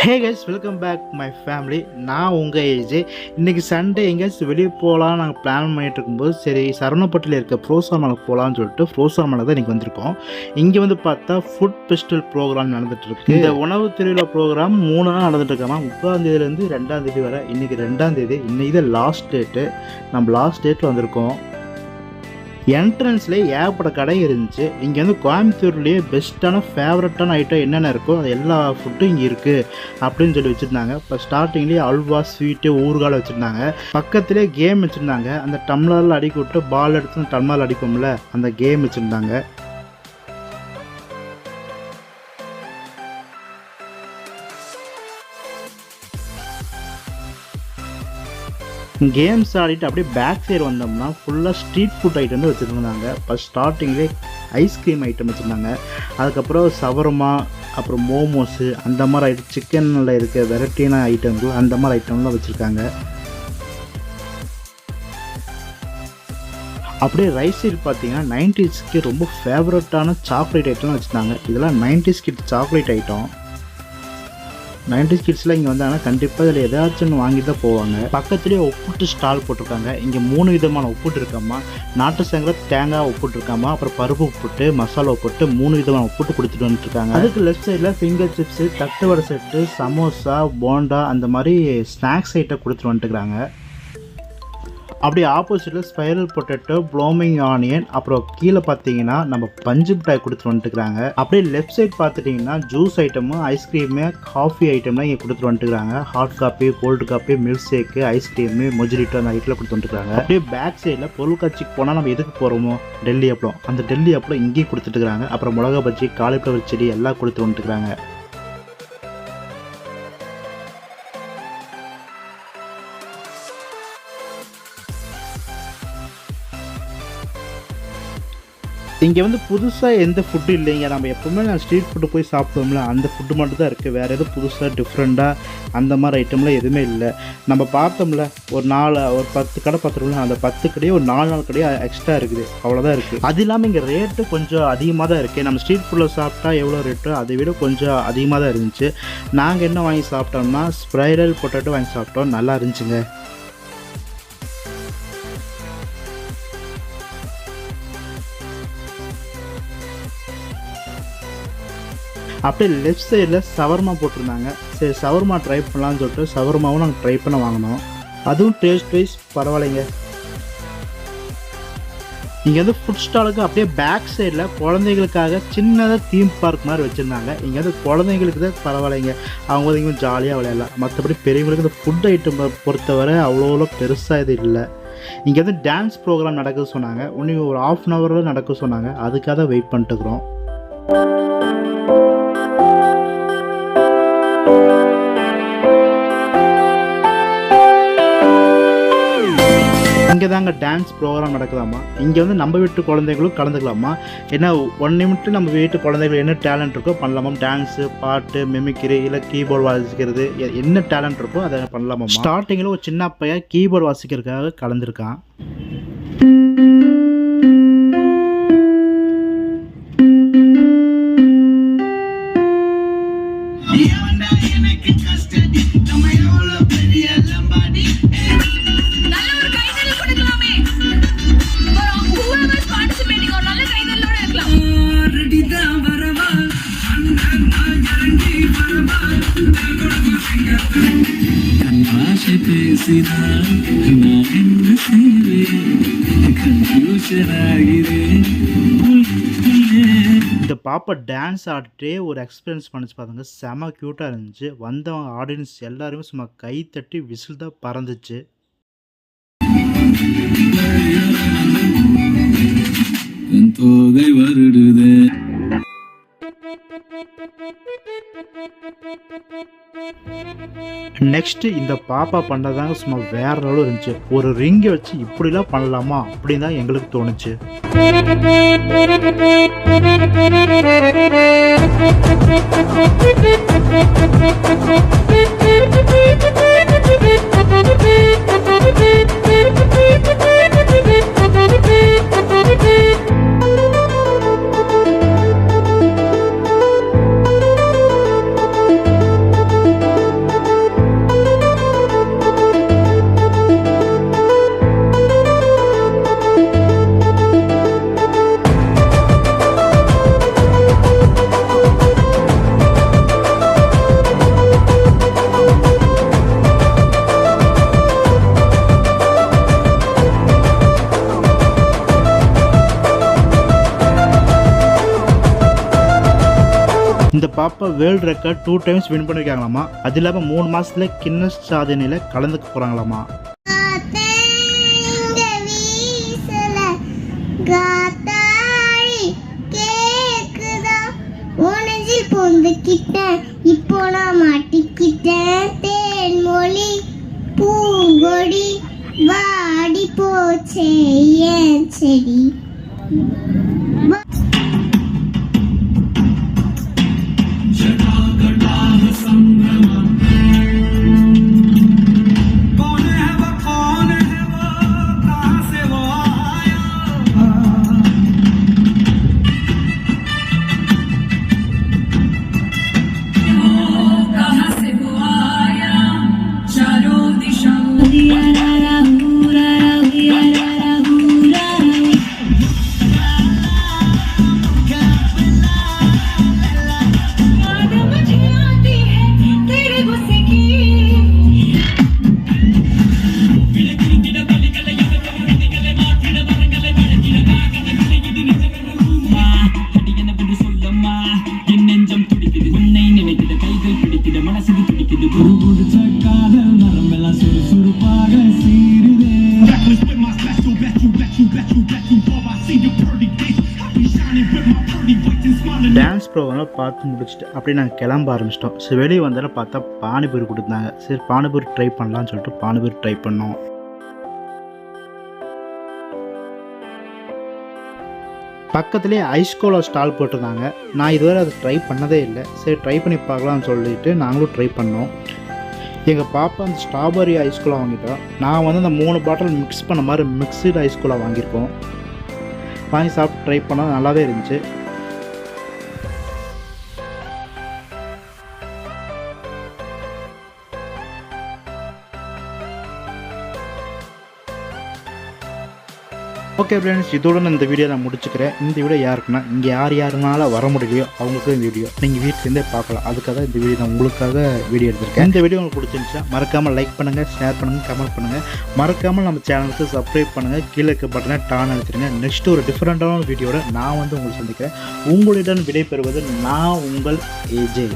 Hey guys, welcome back my family. நான் உங்கள் AJ. இன்றைக்கி சண்டே எங்கேயாச்சும் வெளியே போகலாம் நாங்கள் பிளான் பண்ணிகிட்டு இருக்கும்போது, சரி சரவணப்பட்டியில் இருக்க ஃப்ரோசன் மலைக்கு போகலான்னு சொல்லிட்டு ஃப்ரோசன் மலை தான் இன்றைக்கி வந்திருக்கோம். இங்கே வந்து பார்த்தா ஃபுட் ஃபெஸ்டிவல் ப்ரோக்ராம் நடந்துகிட்ருக்கு. இந்த உணவு திருவிழா ப்ரோக்ராம் 3 நாள் நடந்துகிட்ருக்காமா. 30ஆம் தேதியிலேருந்து 2ஆம் தேதி வரை. இன்றைக்கி 2ஆம் தேதி, இன்றைக்கி தான் லாஸ்ட் டேட்டு. நம்ம லாஸ்ட் டேட்டில் வந்திருக்கோம். என்ட்ரன்ஸ்லேயே ஏகப்பட்ட கடை இருந்துச்சு. இங்கே வந்து கோயம்புத்தூர்லேயே பெஸ்ட்டான ஃபேவரட்டான ஐட்டம் என்னென்ன இருக்கோ அது எல்லா ஃபுட்டும் இங்கே இருக்குது அப்படின்னு சொல்லி வச்சுருந்தாங்க. இப்போ ஸ்டார்டிங்லேயே அல்வா, ஸ்வீட்டு, ஊறுகால வச்சுருந்தாங்க. பக்கத்துலேயே கேம் வச்சுருந்தாங்க. அந்த டம்ளரில் அடிக்க விட்டு பால் எடுத்து அந்த டம்ளரில் அடிக்கும்ல, அந்த கேம் வச்சுருந்தாங்க. கேம்ஸ் ஆடிட்டு அப்படியே பேக் சைடு வந்தோம்னா ஃபுல்லாக ஸ்ட்ரீட் ஃபுட் ஐட்டம் வந்து வச்சுருந்தாங்க. ஃபஸ்ட் ஸ்டார்டிங்லேயே ஐஸ்கிரீம் ஐட்டம் வச்சுருந்தாங்க. அதுக்கப்புறம் சவர்மா, அப்புறம் மோமோஸு, அந்த மாதிரி ஐட்டம், சிக்கனில் இருக்க வெரைட்டியான ஐட்டங்கள், அந்த மாதிரி ஐட்டம்லாம் வச்சுருக்காங்க. அப்படியே ரைட் சைடு பார்த்தீங்கன்னா 90s ரொம்ப ஃபேவரட்டான சாக்லேட் ஐட்டம்லாம் வச்சுருந்தாங்க. இதெல்லாம் 90s kit chocolate item. 90s கிட்ஸ்லாம் இங்கே வந்தாங்கன்னா கண்டிப்பாக இதில் ஏதாச்சும் வாங்கி தான் போவாங்க. பக்கத்துலேயே ஒப்புட்டு ஸ்டால் போட்டிருக்காங்க. இங்கே 3 விதமான ஒப்புட்டு இருக்காமா. நாட்டு சங்கரை, தேங்காய் ஒப்புட்டு இருக்காமா, அப்புறம் பருப்பு ஒப்புட்டு, மசாலா ஒப்புட்டு, 3 விதமான ஒப்புட்டு கொடுத்துட்டு வந்துட்டுருக்காங்க. அதுக்கு லெஃப்ட் சைடில் ஃபிங்கர் சிப்ஸு, தட்டுவடை செட்டு, சமோசா, போண்டா, அந்த மாதிரி ஸ்நாக்ஸ் ஐட்டம் கொடுத்துட்டு வந்துட்டுருக்காங்க. அப்படியே ஆப்போசிட்டில் ஸ்பைரல் பொட்டேட்டோ, ப்ளோமிங் ஆனியன், அப்புறம் கீழே பார்த்தீங்கன்னா நம்ம பஞ்சு மிட்டாய் கொடுத்துட்டு வந்துட்டுருக்காங்க. அப்படியே லெஃப்ட் சைட் பார்த்துட்டிங்கன்னா ஜூஸ் ஐட்டமும், ஐஸ்கிரீமு, காஃபி ஐட்டம்லாம் இங்கே கொடுத்துட்டு வந்துட்டுருக்காங்க. Hot coffee, cold coffee, milkshake, ice cream, mojito, அந்த ஐட்டில் கொடுத்து வந்துட்டுருக்காங்க. அப்படியே பேக் சைடில் பொருட்காட்சிக்கு போனால் நம்ம எதுக்கு போகிறோமோ, டெல்லி அப்பளம், அந்த டெல்லி அப்பளம் இங்கேயும் கொடுத்துட்டுருக்காங்க. அப்புறம் மிளகா பஜ்ஜி, காலிஃப்ளவர் செடி எல்லாம் கொடுத்துட்டு வந்துட்டுருக்காங்க. இங்கே வந்து புதுசாக எந்த ஃபுட்டு இல்லைங்க. நம்ம எப்போவுமே நான் ஸ்ட்ரீட் ஃபுட்டு போய் சாப்பிடுவோம்ல, அந்த ஃபுட்டு மட்டும் தான் இருக்குது. வேறு எதுவும் புதுசாக டிஃப்ரெண்ட்டாக அந்த மாதிரி ஐட்டம்லாம் எதுவுமே இல்லை. நம்ம பார்த்தோம்ல, ஒரு 10 கடை பார்த்துருவோம்ல, அந்த 10 கடையே ஒரு 4 கடையே எக்ஸ்ட்ரா இருக்குது. அவ்வளோதான் இருக்குது. அது இல்லாமல் இங்கே ரேட்டு கொஞ்சம் அதிகமாக தான் இருக்குது. நம்ம ஸ்ட்ரீட் ஃபுட்டில் சாப்பிட்டா எவ்வளோ ரேட்டோ அதை விட கொஞ்சம் அதிகமாக தான் இருந்துச்சு. நாங்கள் என்ன வாங்கி சாப்பிட்டோம்னா ஸ்ப்ரைரல் பொட்டேட்டோ வாங்கி சாப்பிட்டோம். நல்லா இருந்துச்சுங்க. அப்படியே லெஃப்ட் சைடில் சவர்மா போட்டிருந்தாங்க. சரி சவர்மா ட்ரை பண்ணலான்னு சொல்லிட்டு சவர்மாவும் நாங்கள் ட்ரை பண்ண வாங்கினோம். அதுவும் டேஸ்ட் வைஸ் பரவாயில்லைங்க. இங்கே வந்து ஃபுட் ஸ்டாலுக்கு அப்படியே பேக் சைடில் குழந்தைகளுக்காக சின்னதாக தீம் பார்க் மாதிரி வச்சுருந்தாங்க. இங்கே வந்து குழந்தைங்களுக்கு தான் பரவாயில்லைங்க, அவங்க வந்து இங்கே ஜாலியாக விளையாடலாம். மற்றபடி பெரியவங்களுக்கு இந்த ஃபுட் ஐட்டம் பொறுத்தவரை அவ்வளோ பெருசாக இது இல்லை. இங்கே வந்து டான்ஸ் ப்ரோக்ராம் நடக்குது சொன்னாங்க. இன்னும் ஒரு 1/2 அன் ஹவரில் நடக்க சொன்னாங்க. அதுக்காக தான் வெயிட் பண்ணிட்டுருக்குறோம். இங்கே தாங்க டான்ஸ் ப்ரோக்ராம் நடக்குதாம்மா. இங்கே வந்து நம்ம வீட்டு குழந்தைகளும் கலந்துக்கலாமா. ஏன்னா 1 நிமிஷம் நம்ம வீட்டு குழந்தைகள் என்ன டேலண்ட் இருக்கோ பண்ணலாமா. டான்ஸு, பாட்டு, மிமிக்ரி, இல்லை கீபோர்டு வாசிக்கிறது, என்ன டேலண்ட் இருக்கோ அதை பண்ணலாமா. ஸ்டார்டிங்கில் ஒரு சின்ன பையன் கீபோர்டு வாசிக்கிறதுக்காக கலந்துருக்கான். இந்த பாப்பா டான்ஸ் ஆடிட்டே ஒரு எக்ஸ்பீரியன்ஸ் பண்ணிச்சு பாருங்க. செம க்யூட்டாக இருந்துச்சு. வந்தவங்க ஆடியன்ஸ் எல்லாருமே சும்மா கை தட்டி விசில் தான் பறந்துச்சு. நெக்ஸ்ட் இந்த பாப்பா பண்ணதாங்க சும்மா வேற லெவலில் இருந்துச்சு. ஒரு ரிங்கை வச்சு இப்படிலாம் பண்ணலாமா அப்படின்னு தான் எங்களுக்கு தோணுச்சு. பாப்பா வேர்ல்டு ரெக்கார்ட் 2 டைம்ஸ் வின் பண்ணியிருக்காங்களாமா. அது இல்லாமல் 3 மாதத்தில் கின்னஸ் சாதனையில் கலந்துக்க போகிறாங்களாமா. இப்போ நான் மாட்டிக்கிட்டேன் தேன்மொழி பூங்கொடி வாடி போச்சே ஏன் செடி. டான்ஸ் ப்ரோக்ராம் பார்த்து முடிச்சுட்டு அப்படியே நாங்கள் கிளம்ப ஆரம்பிச்சிட்டோம். சரி வெளியே வந்தாலும் பார்த்தா பானிபூரி கொடுத்தாங்க. சரி பானிபூரி ட்ரை பண்ணலான்னு சொல்லிட்டு பானிபூரி ட்ரை பண்ணோம். பக்கத்துலேயே ஐஸ்கோலா ஸ்டால் போட்டிருந்தாங்க. நான் இதுவரை அதை ட்ரை பண்ணதே இல்லை. சரி ட்ரை பண்ணி பார்க்கலான்னு சொல்லிட்டு நாங்களும் ட்ரை பண்ணோம். எங்கள் பாப்பா அந்த ஸ்ட்ராபெரி ஐஸ்கோலா வாங்கிட்டோம். நான் வந்து அந்த 3 பாட்டில் மிக்ஸ் பண்ண மாதிரி மிக்ஸ்டு ஐஸ்கோலா வாங்கியிருக்கோம். வாங்கி சாப்பிட்டு ட்ரை பண்ணால் நல்லாவே இருந்துச்சு. ஓகே ஃப்ரெண்ட்ஸ், இதோட நான் இந்த வீடியோ நான் முடிச்சுக்கிறேன். இந்த வீடியோ யாருக்குன்னா இங்கே யாருனால வர முடியலையோ அவங்களுக்கு இந்த வீடியோ நீங்கள் வீட்டிலேருந்தே பார்க்கலாம். அதுக்காக இந்த வீடியோ நான் உங்களுக்காக வீடியோ எடுத்திருக்கேன். இந்த வீடியோ உங்களுக்கு பிடிச்சிருந்துச்சா மறக்காமல் லைக் பண்ணுங்கள், ஷேர் பண்ணுங்கள், கமெண்ட் பண்ணுங்கள். மறக்காமல் நம்ம சேனலுக்கு சப்ஸ்கிரைப் பண்ணுங்கள். கீழே இருக்க பட்டனை டான் அழுத்திடுங்க. நெக்ஸ்ட்டு ஒரு டிஃப்ரெண்ட்டான வீடியோட நான் வந்து உங்களுக்கு சந்திக்கிறேன். உங்களுடன் விடைபெறுவது நான் உங்கள் ஏஜே.